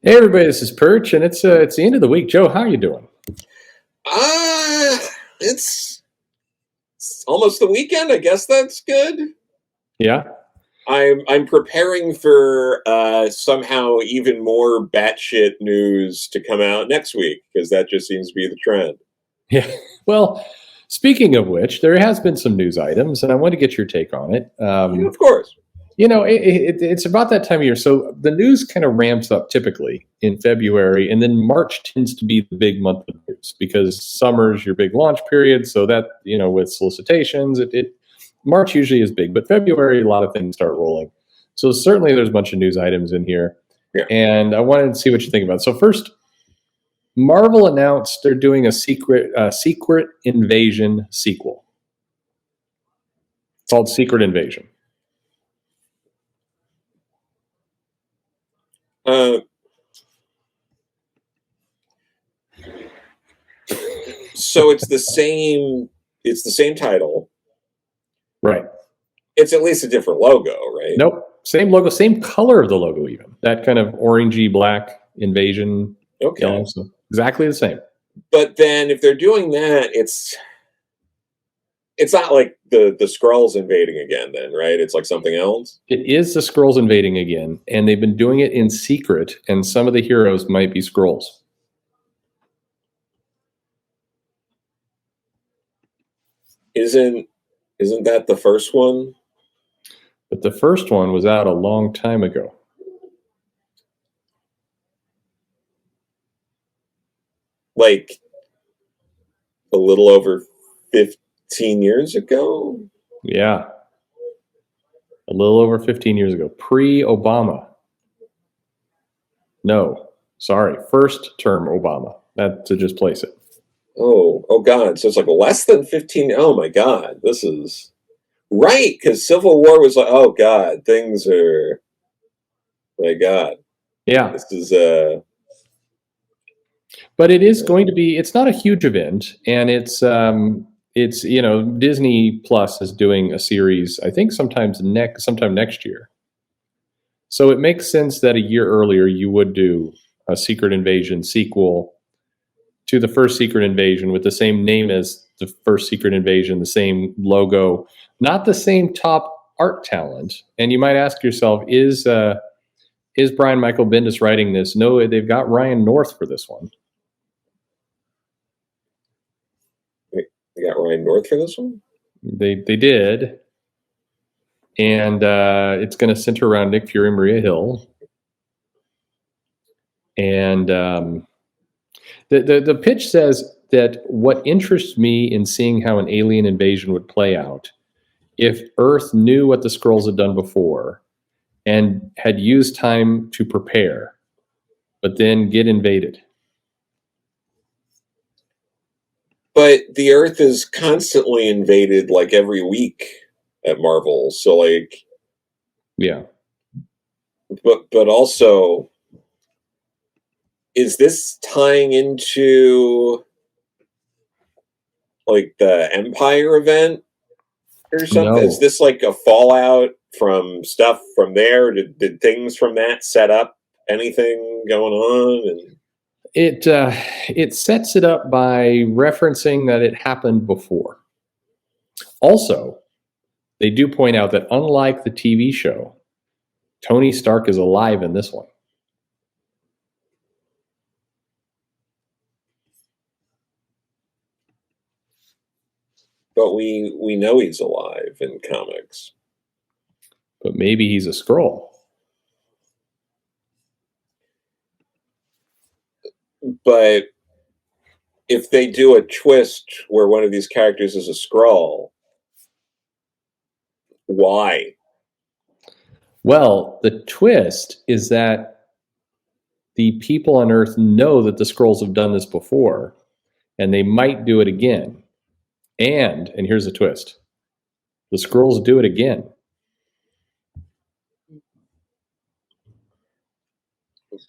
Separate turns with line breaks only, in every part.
Hey everybody, this is Perch, and it's the end of the week. Joe, how are you doing?
Ah, it's almost the weekend. I guess that's good.
Yeah,
I'm preparing for somehow even more batshit news to come out next week because that just seems to be the trend.
yeah. Well, speaking of which, there has been some news items, and I want to get your take on it.
Yeah, of course.
It's about that time of year, so the news kind of ramps up typically in February, and then March tends to be the big month of news because summer's your big launch period. So that with solicitations, it March usually is big, but February a lot of things start rolling. So certainly there's a bunch of news items in here,
Yeah.
and I wanted to see what you think about it. So first, Marvel announced they're doing a Secret Invasion sequel. It's called Secret Invasion.
Uh, so it's the same. It's the same title.
Right.
It's at least a different logo, right?
Nope. Same logo, same color of the logo, even. That kind of orangey black invasion.
Okay.
Yellow, so exactly the same.
But then if they're doing that, it's not like the Skrulls invading again, then, right? It's like something else.
It is the Skrulls invading again, and they've been doing it in secret, and some of the heroes might be Skrulls.
Isn't that the first one?
But the first one was out a long time ago.
Like a little over 15 years ago?
Yeah. A little over 15 years ago. Pre-Obama. No. Sorry. First term Obama. That to just place it.
Oh God. So it's like less than 15. Oh my God. This is right. Because Civil War was like, oh God, things are, my God.
Yeah.
This is,
But it is going to be, it's not a huge event. And it's Disney Plus is doing a series, I think sometime next year. So it makes sense that a year earlier you would do a Secret Invasion sequel to the first Secret Invasion with the same name as the first Secret Invasion, the same logo, not the same top art talent. And you might ask yourself, is Brian Michael Bendis writing this? No, they've got Ryan North for this one.
they got Ryan North for this one?
They did. And it's going to center around Nick Fury and Maria Hill. And the pitch says that what interests me in seeing how an alien invasion would play out, if Earth knew what the Skrulls had done before and had used time to prepare, but then get invaded.
But the Earth is constantly invaded like every week at Marvel. So like,
Yeah.
but also, is this tying into like the Empire event or something?
No.
Is this like a fallout from stuff from there? Did things from that set up anything going on? And
It sets it up by referencing that it happened before. Also, they do point out that unlike the TV show, Tony Stark is alive in this one.
but we know he's alive in comics.
But maybe he's a Skrull.
But if they do a twist where one of these characters is a Skrull, why?
Well, the twist is that the people on Earth know that the Skrulls have done this before, and they might do it again. And here's the twist: the Skrulls do it again.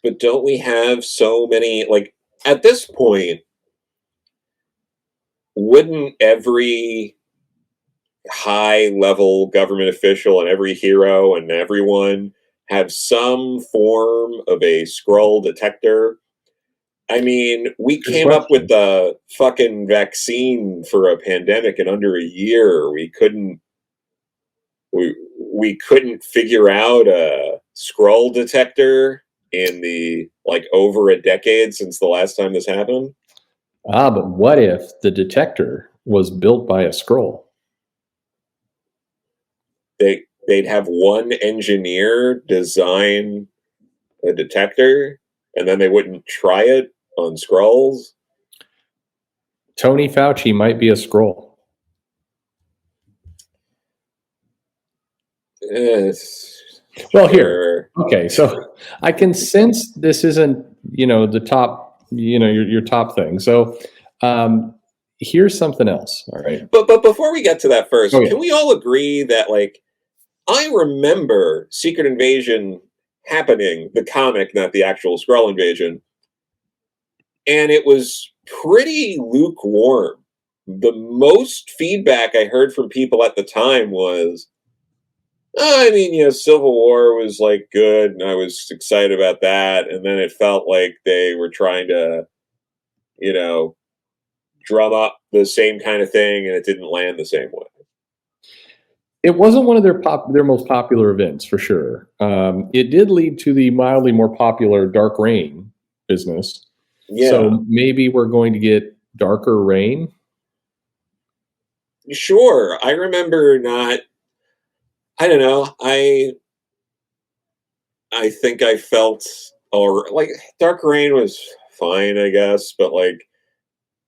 But don't we have so many, like, at this point, wouldn't every high level government official and every hero and everyone have some form of a scroll detector. I mean, we
Good
came up with
question.
the fucking vaccine for a pandemic in under a year. We couldn't figure out a scroll detector in the like over a decade since the last time this happened.
Ah, but what if the detector was built by a scroll?
They'd have one engineer design a detector, and then they wouldn't try it on scrolls.
Tony Fauci might be a scroll. Well, here.
Sure.
Okay, so I can sense this isn't, the top, your top thing. So, here's something else. All right.
But before we get to that
Oh
first,
yeah.
can we all agree that like I remember Secret Invasion happening, the comic, not the actual Skrull invasion, and it was pretty lukewarm. The most feedback I heard from people at the time was, oh, I mean, Civil War was like good, and I was excited about that, and then it felt like they were trying to, you know, drum up the same kind of thing, and it didn't land the same way.
It wasn't one of their most popular events for sure. It did lead to the mildly more popular Dark Reign business.
Yeah,
So maybe we're going to get Darker Reign.
sure. I remember not. I don't know. I think I felt or like Dark Reign was fine, I guess, but like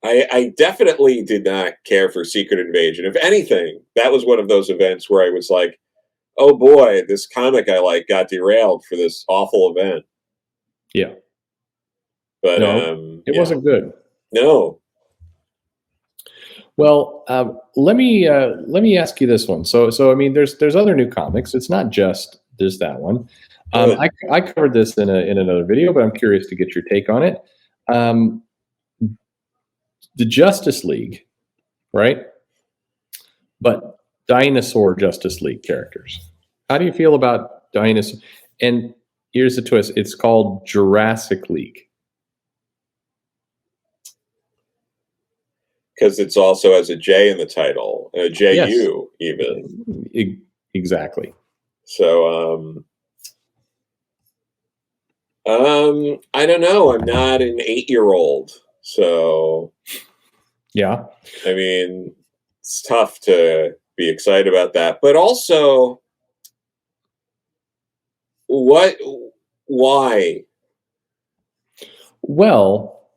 I definitely did not care for Secret Invasion. If anything, that was one of those events where I was like, "Oh boy, this comic I like got derailed for this awful event."
Yeah.
But
No, it
yeah,
wasn't good.
no,
Well, let me ask you this one. So I mean, there's other new comics. It's not just that one.
good.
I covered this in another video, but I'm curious to get your take on it. Um, the Justice League, right? But dinosaur Justice League characters. How do you feel about dinosaur? And here's the twist: it's called Jurassic League.
Because it's also has a J in the title, a
Yes,
JU even.
exactly.
So I don't know. I'm not an 8-year old, so
Yeah.
I mean, it's tough to be excited about that. But also, what? Why?
Well,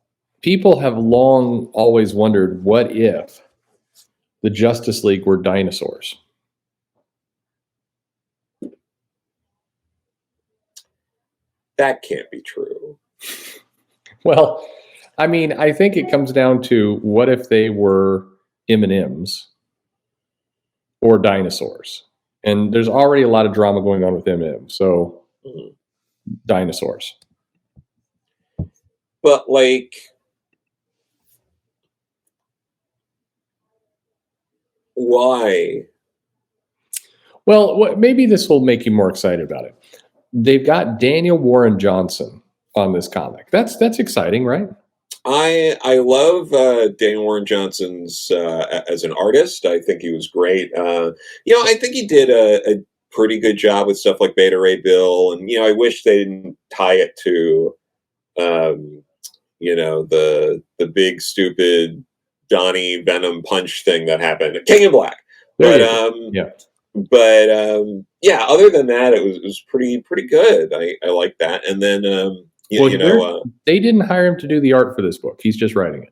people have long always wondered what if the Justice League were dinosaurs?
That can't be true.
Well, I mean, I think it comes down to what if they were M&Ms or dinosaurs? And there's already a lot of drama going on with M&Ms, so
Mhm.
dinosaurs.
But like, why?
Well, maybe this will make you more excited about it. They've got Daniel Warren Johnson on this comic. That's exciting, right?
I love Dan Warren Johnson's as an artist. I think he was great. I think he did a pretty good job with stuff like Beta Ray Bill, and I wish they didn't tie it to um, the big stupid Donnie Venom punch thing that happened at King in Black.
There
But
you go. Yeah.
yeah, other than that, it was pretty good. I like that. And then
Well, they didn't hire him to do the art for this book. He's just writing it.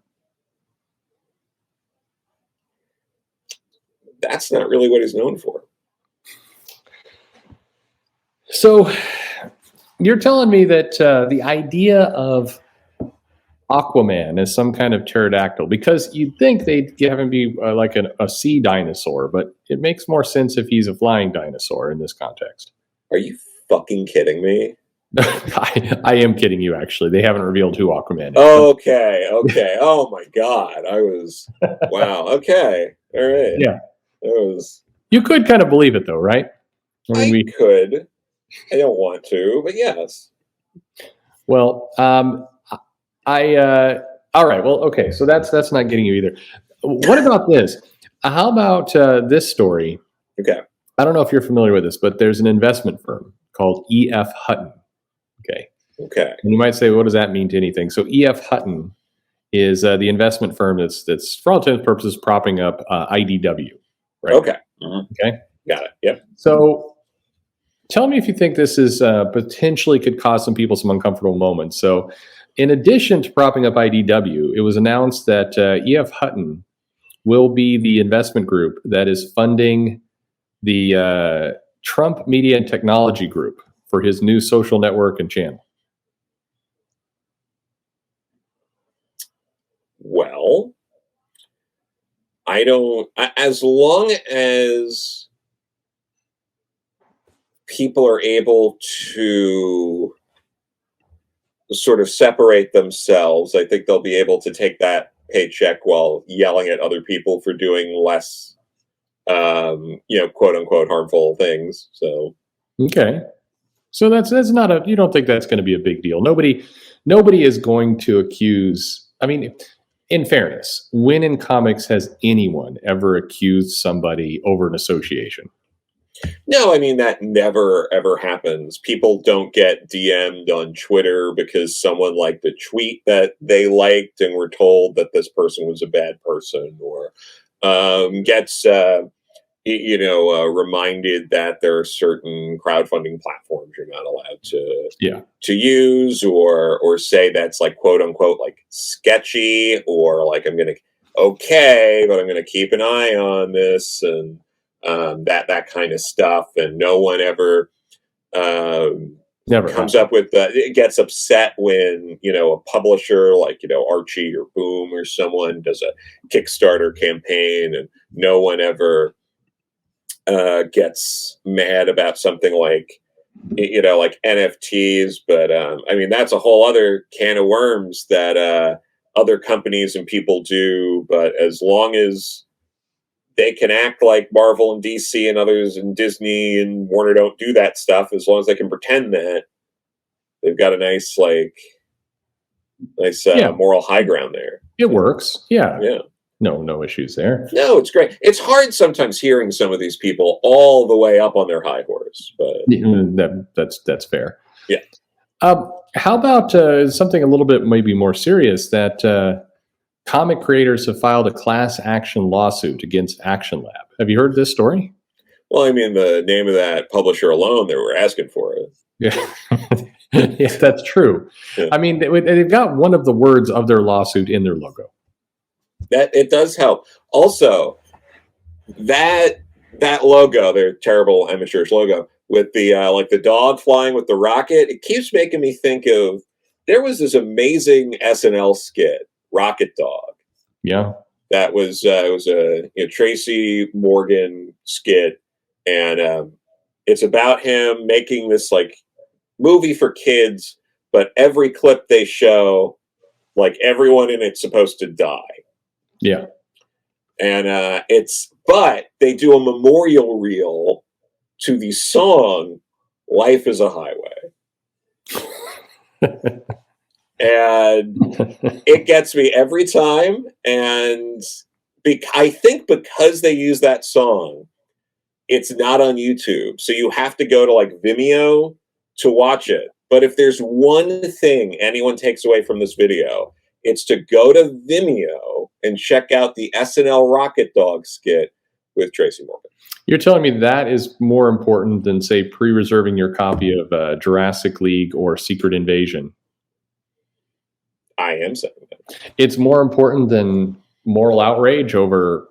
that's not really what he's known for.
So you're telling me that the idea of Aquaman as some kind of pterodactyl, because you'd think they'd have him be like a sea dinosaur, but it makes more sense if he's a flying dinosaur in this context.
Are you fucking kidding me?
I am kidding you, actually. They haven't revealed who Aquaman is.
Okay, okay. Oh my god, wow. Okay, all right.
Yeah.
It was.
You could kind of believe it, though, right? I mean,
I could. I don't want to, but yes.
Well, all right. Well, okay. So that's not getting you either. What about this? How about this story?
Okay.
I don't know if you're familiar with this, but there's an investment firm called E.F. Hutton. Okay.
Okay.
And you might say, what does that mean to anything? So E.F. Hutton is the investment firm that's for all intents and purposes propping up IDW. Right.
Okay.
Okay.
Got it. Yep.
So tell me if you think this is potentially could cause some people some uncomfortable moments. So, in addition to propping up IDW, it was announced that E.F. Hutton will be the investment group that is funding the Trump Media and Technology Group for his new social network and channel.
Well, I don't, as long as people are able to sort of separate themselves, I think they'll be able to take that paycheck while yelling at other people for doing less, quote unquote harmful things. So,
Okay. So that's not a, you don't think that's going to be a big deal. Nobody is going to accuse, I mean, in fairness, when in comics has anyone ever accused somebody over an association?
no, I mean, that never ever happens. People don't get DM'd on Twitter because someone liked a tweet that they liked and were told that this person was a bad person, or gets reminded that there are certain crowdfunding platforms you're not allowed to
Yeah.
use, or say that's like quote unquote like sketchy, or like I'm gonna but I'm gonna keep an eye on this, and that kind of stuff. And no one ever
Never
comes
happened.
up with it gets upset when a publisher like Archie or Boom or someone does a Kickstarter campaign, and no one ever gets mad about something like like NFTs. But I mean, that's a whole other can of worms that other companies and people do. But as long as they can act like Marvel and DC and others and Disney and Warner don't do that stuff, as long as they can pretend that, they've got a nice
Yeah.
moral high ground there.
It works. Yeah.
Yeah.
No issues there.
No, it's great. It's hard sometimes hearing some of these people all the way up on their high horse, but
That's fair.
yeah.
How about something a little bit maybe more serious, that comic creators have filed a class action lawsuit against Action Lab. Have you heard this story?
Well, I mean, the name of that publisher alone, they were asking for it.
Yeah. Yeah, that's true.
Yeah.
I mean, they've got one of the words of their lawsuit in their logo.
That it does help. Also, that logo, their terrible amateurish logo, with the like the dog flying with the rocket, it keeps making me think of, there was this amazing SNL skit, Rocket Dog.
Yeah.
That was it was a Tracy Morgan skit, and it's about him making this like movie for kids, but every clip they show, like everyone in it's supposed to die.
Yeah.
And but they do a memorial reel to the song "Life Is a Highway," and it gets me every time. And I think because they use that song, it's not on YouTube, so you have to go to like Vimeo to watch it. But if there's one thing anyone takes away from this video, it's to go to Vimeo and check out the SNL Rocket Dog skit with Tracy Morgan.
You're telling me that is more important than, say, pre-reserving your copy of Jurassic League or Secret Invasion?
I am saying that.
It's more important than moral outrage over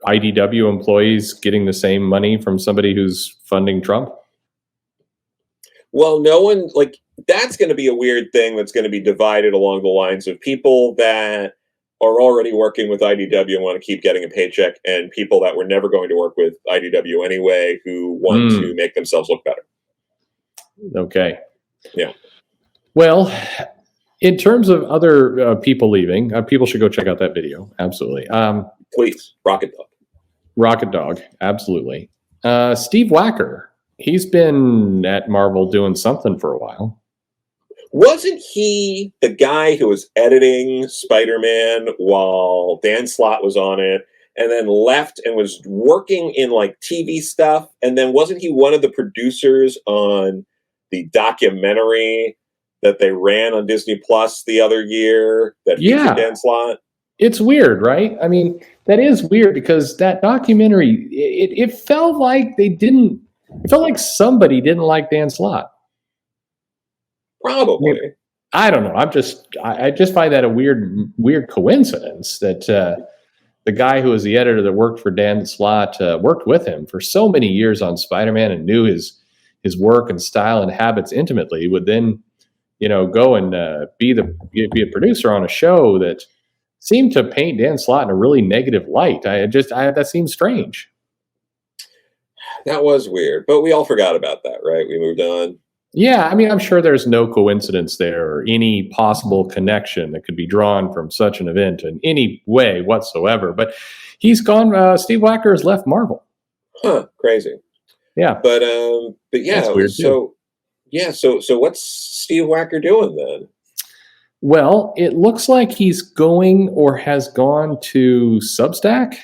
IDW employees getting the same money from somebody who's funding Trump?
Well, no one, like, that's going to be a weird thing that's going to be divided along the lines of people that are already working with IDW and want to keep getting a paycheck, and people that were never going to work with IDW anyway who want to make themselves look better.
Okay.
Yeah.
Well, in terms of other people leaving, people should go check out that video. Absolutely.
Please. Rocket Dog.
Rocket Dog. Absolutely. Steve Wacker He's been at Marvel doing something for a while.
Wasn't he the guy who was editing Spider-Man while Dan Slott was on it, and then left and was working in like TV stuff? And then wasn't he one of the producers on the documentary that they ran on Disney Plus the other year that featured
Yeah,
Dan Slott?
it's weird, right? I mean, that is weird because that documentary, it felt like they didn't, it felt like somebody didn't like Dan Slott. I mean,
Probably.
I don't know. I just find that a weird coincidence that the guy who was the editor that worked for Dan Slott worked with him for so many years on Spider-Man and knew his work and style and habits intimately. Would then, go and be a producer on a show that seemed to paint Dan Slott in a really negative light. That seems strange.
That was weird, but we all forgot about that, right? We moved on.
Yeah, I mean, I'm sure there's no coincidence there or any possible connection that could be drawn from such an event in any way whatsoever. But he's gone. Steve Wacker has left Marvel.
Huh, crazy.
Yeah,
But
that's
yeah,
weird too.
so what's Steve Wacker doing then?
Well, it looks like he's going or has gone to Substack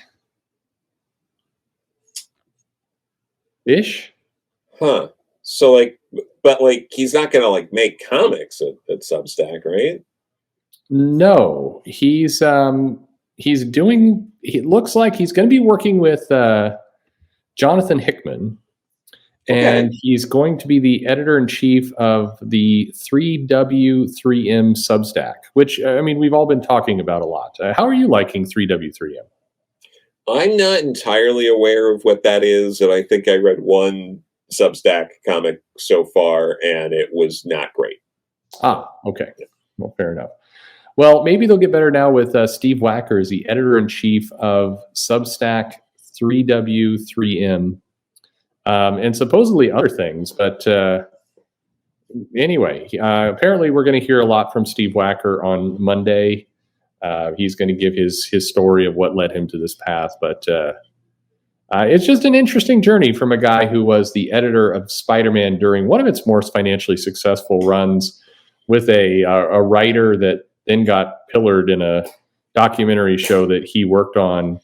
ish.
Huh. So like, but like he's not gonna like make comics at Substack, right?
No, he's doing. It looks like he's going to be working with Jonathan Hickman, and
Okay.
he's going to be the editor in chief of the 3W3M Substack, which I mean we've all been talking about a lot. How are you liking 3W3M?
I'm not entirely aware of what that is, and I think I read one Substack comic so far, and it was not great.
Ah, okay. Well, fair enough. Well, maybe they'll get better now with Steve Wacker as the editor in chief of Substack 3W3M, and supposedly other things. But anyway, apparently we're going to hear a lot from Steve Wacker on Monday. He's going to give his story of what led him to this path. But it's just an interesting journey from a guy who was the editor of Spider-Man during one of its more financially successful runs, with a writer that then got pillared in a documentary show that he worked on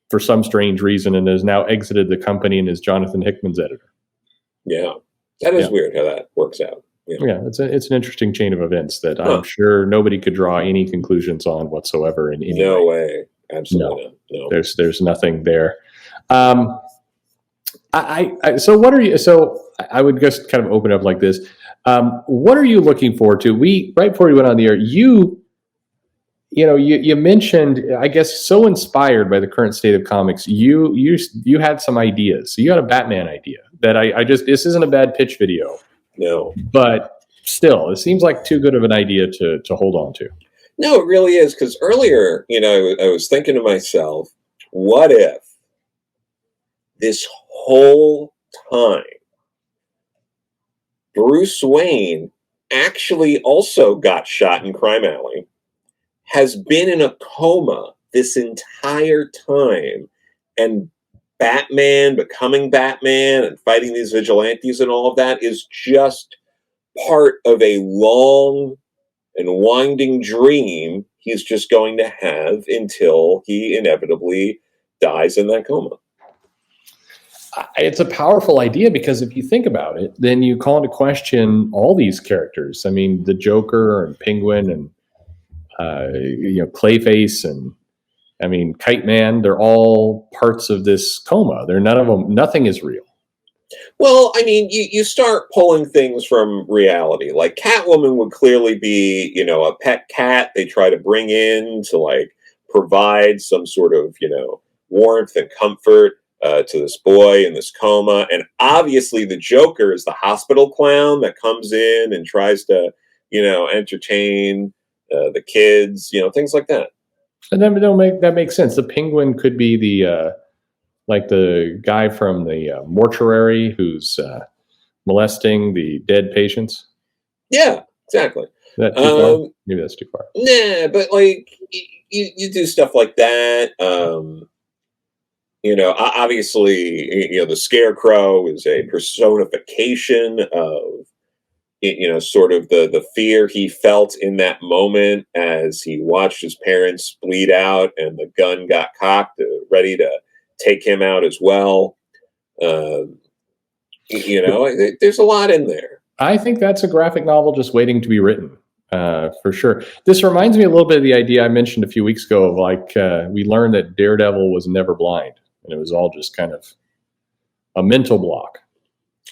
for some strange reason and has now exited the company and is Jonathan Hickman's editor.
Yeah, that is
Yeah.
weird how that works out.
Yeah, it's an interesting chain of events that I'm sure nobody could draw any conclusions on whatsoever in any
No
way.
way. Absolutely not. No.
There's nothing there. So what are you? So I would just kind of open up like this. What are you looking forward to? We right before we went on the air, you mentioned, I guess, so inspired by the current state of comics, you had some ideas. So you had a Batman idea that I just this isn't a bad pitch video,
No.
but still, it seems like too good of an idea to hold on to.
No, it really is. Because earlier, I was thinking to myself, what if this whole time Bruce Wayne actually also got shot in Crime Alley, has been in a coma this entire time, and Batman becoming Batman and fighting these vigilantes and all of that is just part of a long and winding dream he's just going to have until he inevitably dies in that coma.
It's a powerful idea because if you think about it, then you call into question all these characters. I mean, the Joker and Penguin and Clayface and I mean Kite Man. They're all parts of this coma. They're none of them. Nothing is real.
Well, I mean, you start pulling things from reality. Like Catwoman would clearly be, a pet cat they try to bring in to like provide some sort of, warmth and comfort to this boy in this coma. And obviously the Joker is the hospital clown that comes in and tries to, entertain the kids, things like that.
And then that makes sense. The Penguin could be the like the guy from the mortuary who's molesting the dead patients.
Yeah, exactly.
Is that too far? Maybe that's too far.
Nah, but like you do stuff like that. Obviously, the Scarecrow is a personification of, sort of the fear he felt in that moment as he watched his parents bleed out and the gun got cocked, ready to take him out as well. Um, there's a lot in there.
I think that's a graphic novel just waiting to be written, for sure. This reminds me a little bit of the idea I mentioned a few weeks ago. Like we learned that Daredevil was never blind, and it was all just kind of a mental block.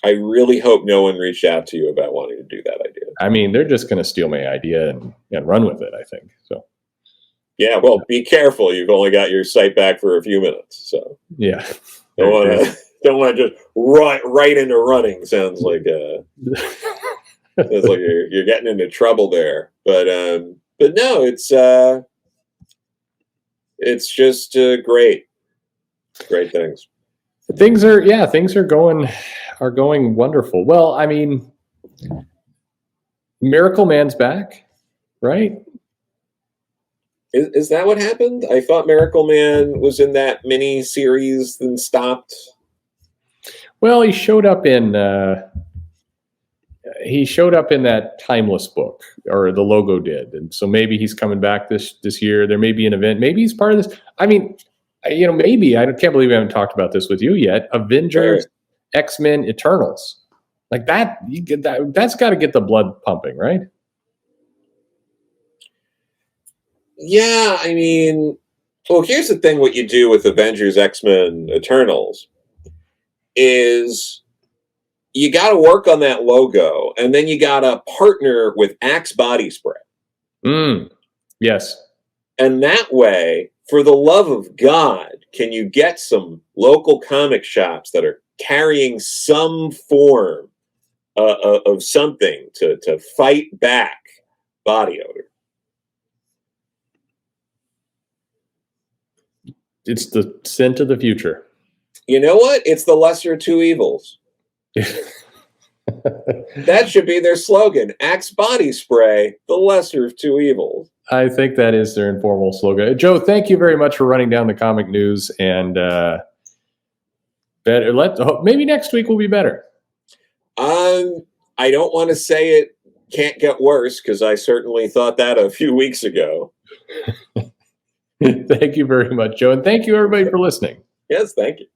I really hope no one reached out to you about wanting to do that idea.
I mean, they're just going to steal my idea and run with it, I think. So,
yeah, well, be careful. You've only got your site back for a few minutes, so
yeah,
don't want to just right into running. Sounds like you're getting into trouble there. But no, it's just great things.
Things are going wonderful. Well, I mean, Miracle Man's back, right?
Is that what happened? I thought Miracle Man was in that mini series, then stopped.
Well, he showed up in that Timeless book, or the logo did, and so maybe he's coming back this year. There may be an event. Maybe he's part of this. I mean, maybe I can't believe we haven't talked about this with you yet. Avengers, right. X-Men, Eternals, like that. You get that. That's got to get the blood pumping, right?
Yeah, I mean, well, here's the thing: what you do with Avengers, X-Men, Eternals is you got to work on that logo, and then you got to partner with Axe body spray.
Yes.
And that way, for the love of God, can you get some local comic shops that are carrying some form of something to fight back body odor?
It's the scent of the future.
You know what? It's the lesser of two evils. That should be their slogan. Axe body spray, the lesser of two evils.
I think that is their informal slogan. Joe, thank you very much for running down the comic news, and maybe next week will be better.
I don't want to say it can't get worse, because I certainly thought that a few weeks ago.
Thank you very much, Joe, and thank you everybody for listening.
Yes, thank you.